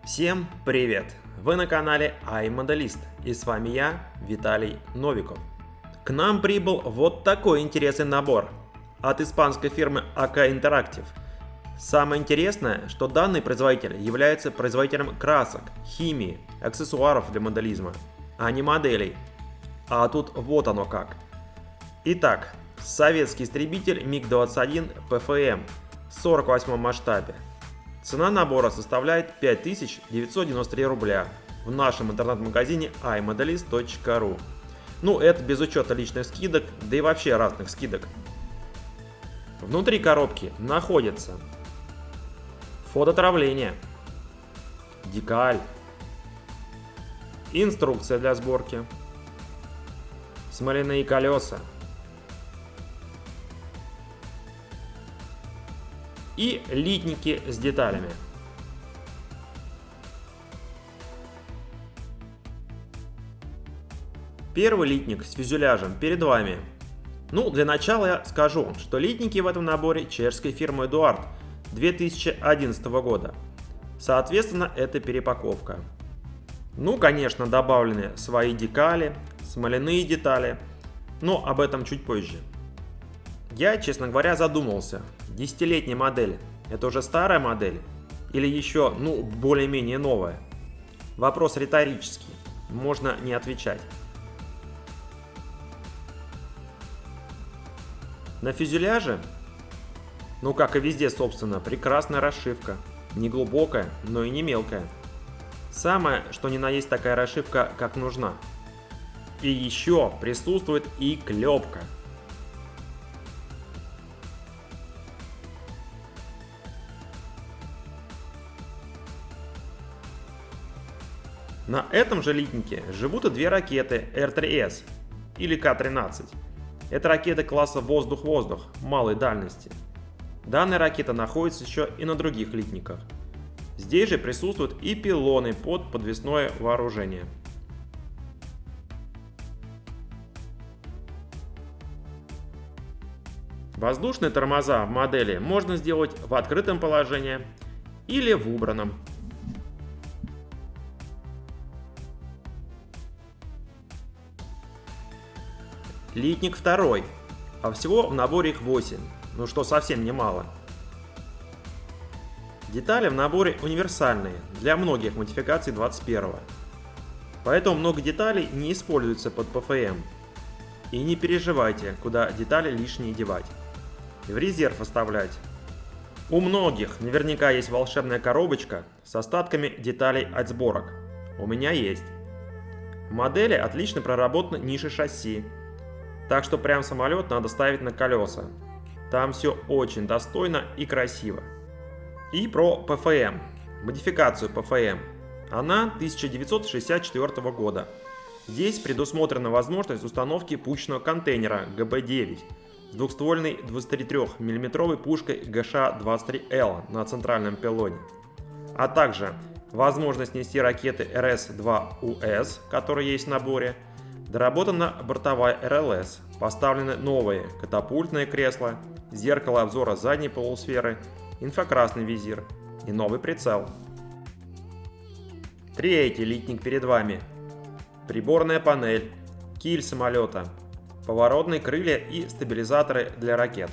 Всем привет! Вы на канале iModelist, и с вами я, Виталий Новиков. К нам прибыл вот такой интересный набор от испанской фирмы AK Interactive. Самое интересное, что данный производитель является производителем красок, химии, аксессуаров для моделизма, а не моделей. А тут вот оно как. Итак, советский истребитель МиГ-21 ПФМ в 48 масштабе. Цена набора составляет 5993 рубля в нашем интернет-магазине iModelist.ru. Ну, это без учета личных скидок, да и вообще разных скидок. Внутри коробки находится фототравление, декаль, инструкция для сборки, смоляные колеса и литники с деталями. Первый литник с фюзеляжем перед вами. Ну, для начала я скажу, что литники в этом наборе чешской фирмы Eduard 2011 года. Соответственно, это перепаковка. Ну, конечно, добавлены свои декали, смоляные детали, но об этом чуть позже. Я, честно говоря, задумался, 10-летняя модель – это уже старая модель или еще, более-менее новая? Вопрос риторический, можно не отвечать. На фюзеляже, как и везде, собственно, прекрасная расшивка, не глубокая, но и не мелкая. Самое, что ни на есть такая расшивка, как нужна. И еще присутствует и клепка. На этом же литнике живут и две ракеты Р-3С или К-13. Это ракеты класса воздух-воздух малой дальности. Данная ракета находится еще и на других литниках. Здесь же присутствуют и пилоны под подвесное вооружение. Воздушные тормоза в модели можно сделать в открытом положении или в убранном. Литник второй, а всего в наборе их 8, что совсем немало. Детали в наборе универсальные для многих модификаций 21-го, поэтому много деталей не используется под ПФМ. И не переживайте, куда детали лишние девать. В резерв оставлять. У многих наверняка есть волшебная коробочка с остатками деталей от сборок. У меня есть. В модели отлично проработаны ниши шасси. Так что прям самолет надо ставить на колеса. Там все очень достойно и красиво. И про ПФМ. Модификацию ПФМ. Она 1964 года. Здесь предусмотрена возможность установки пушечного контейнера ГБ-9 с двухствольной 23 мм пушкой ГШ-23Л на центральном пилоне. А также возможность нести ракеты РС-2УС, которые есть в наборе. Доработана бортовая РЛС, поставлены новые катапультные кресла, зеркало обзора задней полусферы, инфракрасный визир и новый прицел. Третий литник перед вами. Приборная панель, киль самолета, поворотные крылья и стабилизаторы для ракет.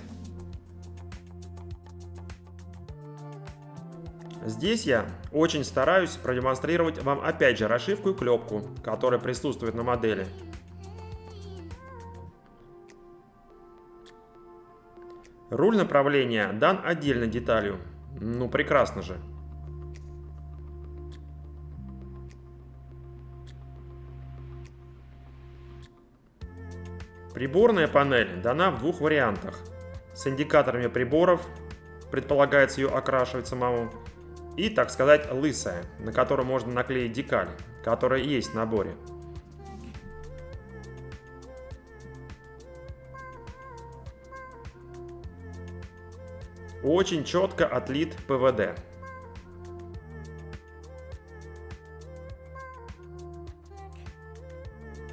Здесь я очень стараюсь продемонстрировать вам опять же расшивку и клепку, которая присутствует на модели. Руль направления дан отдельной деталью. Прекрасно же. Приборная панель дана в двух вариантах. С индикаторами приборов, предполагается ее окрашивать самому, и, так сказать, лысая, на которую можно наклеить декаль, которая есть в наборе. Очень четко отлит ПВД.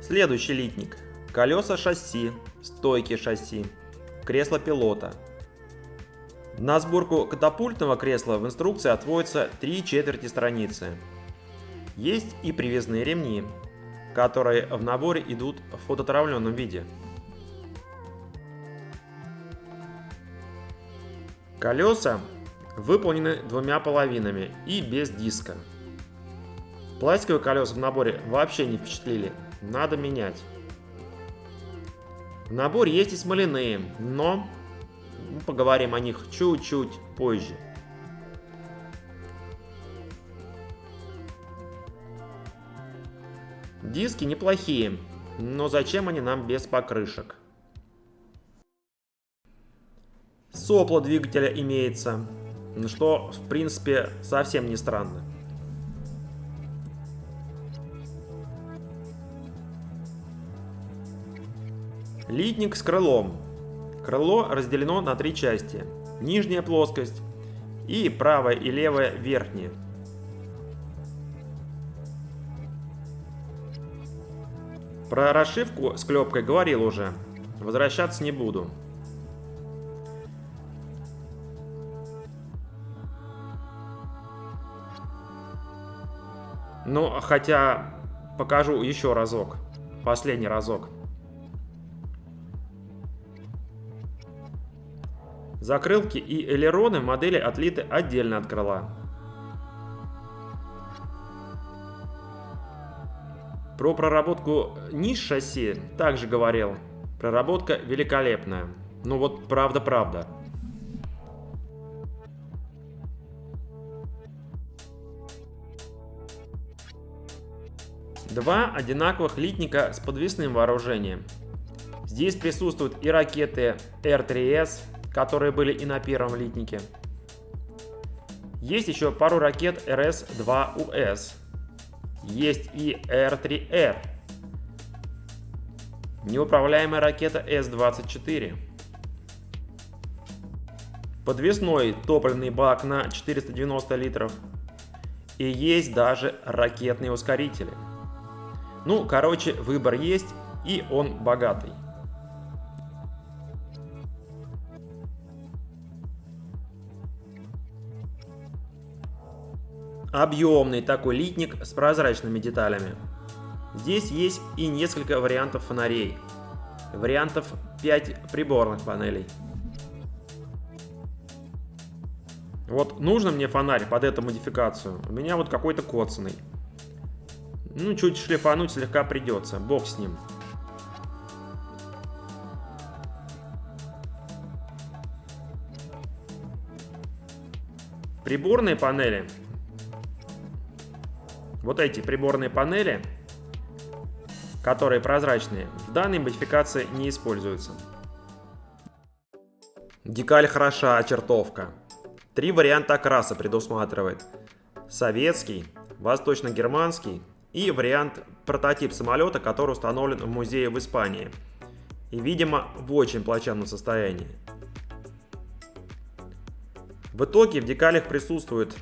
Следующий литник. Колеса шасси, стойки шасси, кресло пилота. На сборку катапультного кресла в инструкции отводится 3/4 страницы. Есть и привязные ремни, которые в наборе идут в фототравленном виде. Колеса выполнены двумя половинами и без диска. Пластиковые колеса в наборе вообще не впечатлили, надо менять. В наборе есть и смоляные, но поговорим о них чуть-чуть позже. Диски неплохие, но зачем они нам без покрышек? Сопло двигателя имеется, что в принципе совсем не странно. Литник с крылом. Крыло разделено на 3 части. Нижняя плоскость и правая и левая верхняя. Про расшивку с клепкой говорил уже, возвращаться не буду. Ну, хотя покажу еще разок, последний разок. Закрылки и элероны в модели отлиты отдельно от крыла. Про проработку ниш шасси также говорил. Проработка великолепная. Ну вот правда-правда. Два одинаковых литника с подвесным вооружением. Здесь присутствуют и ракеты Р-3С, которые были и на первом литнике. Есть еще пару ракет РС-2УС. Есть и Р-3Р. Неуправляемая ракета С-24. Подвесной топливный бак на 490 литров. И есть даже ракетные ускорители. Ну, короче, выбор есть, и он богатый. Объемный такой литник с прозрачными деталями. Здесь есть и несколько вариантов фонарей. Вариантов 5 приборных панелей. Вот нужно мне фонарь под эту модификацию. У меня вот какой-то коцанный. Ну, чуть шлифануть слегка придется. Бог с ним. Приборные панели. Вот эти приборные панели, которые прозрачные, в данной модификации не используются. Декаль хороша, чертовка. 3 варианта окраса предусматривает. Советский, восточно-германский и вариант прототип самолета, который установлен в музее в Испании. И, видимо, в очень плачевном состоянии. В итоге в декалях присутствуют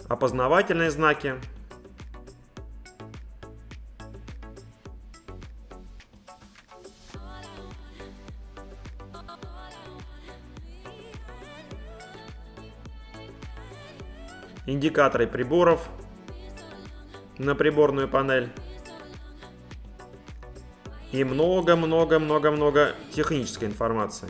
опознавательные знаки, индикаторы приборов на приборную панель и много технической информации.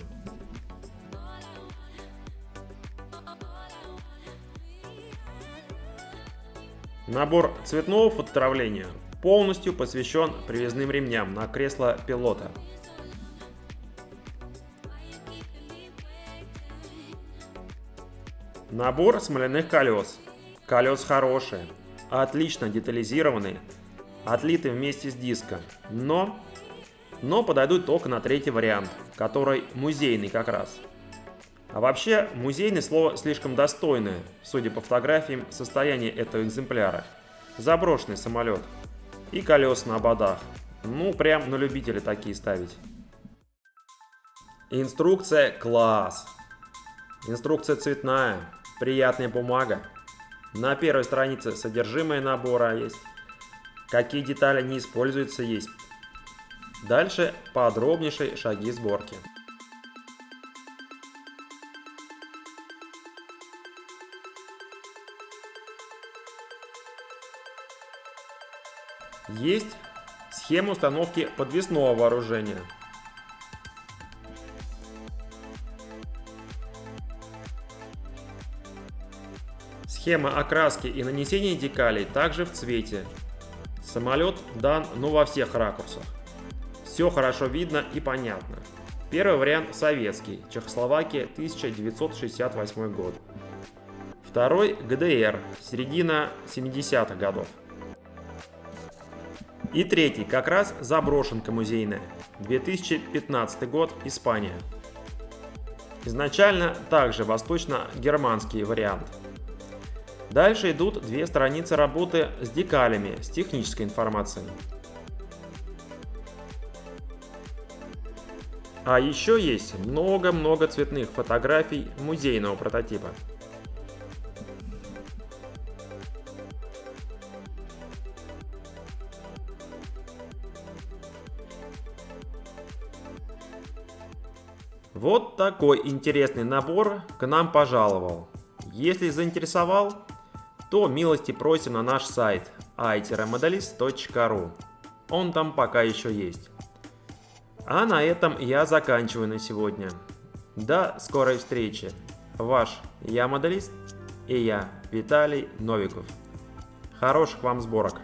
Набор цветного фототравления полностью посвящен привязным ремням на кресло пилота. Набор смоляных колес. Колес хорошие, отлично детализированные, отлиты вместе с диском, но подойдут только на 3-й вариант, который музейный как раз. А вообще, музейное слово слишком достойное, судя по фотографиям состояния этого экземпляра. Заброшенный самолет. И колеса на ободах. Ну, прям на любителя такие ставить. Инструкция класс. Инструкция цветная, приятная бумага. На первой странице содержимое набора есть. Какие детали не используются есть. Дальше подробнейшие шаги сборки. Есть схема установки подвесного вооружения. Схема окраски и нанесения декалей также в цвете. Самолет дан во всех ракурсах. Все хорошо видно и понятно. Первый вариант советский, Чехословакия, 1968 год. Второй ГДР, середина 70-х годов. И третий как раз заброшенка музейная, 2015 год, Испания. Изначально также восточно-германский вариант. Дальше идут две страницы работы с декалями, с технической информацией. А еще есть много-много цветных фотографий музейного прототипа. Вот такой интересный набор к нам пожаловал. Если заинтересовал, то милости просим на наш сайт i-modelist.ru. Он там пока еще есть. А на этом я заканчиваю на сегодня. До скорой встречи. Ваш Я Моделист и я, Виталий Новиков. Хороших вам сборок!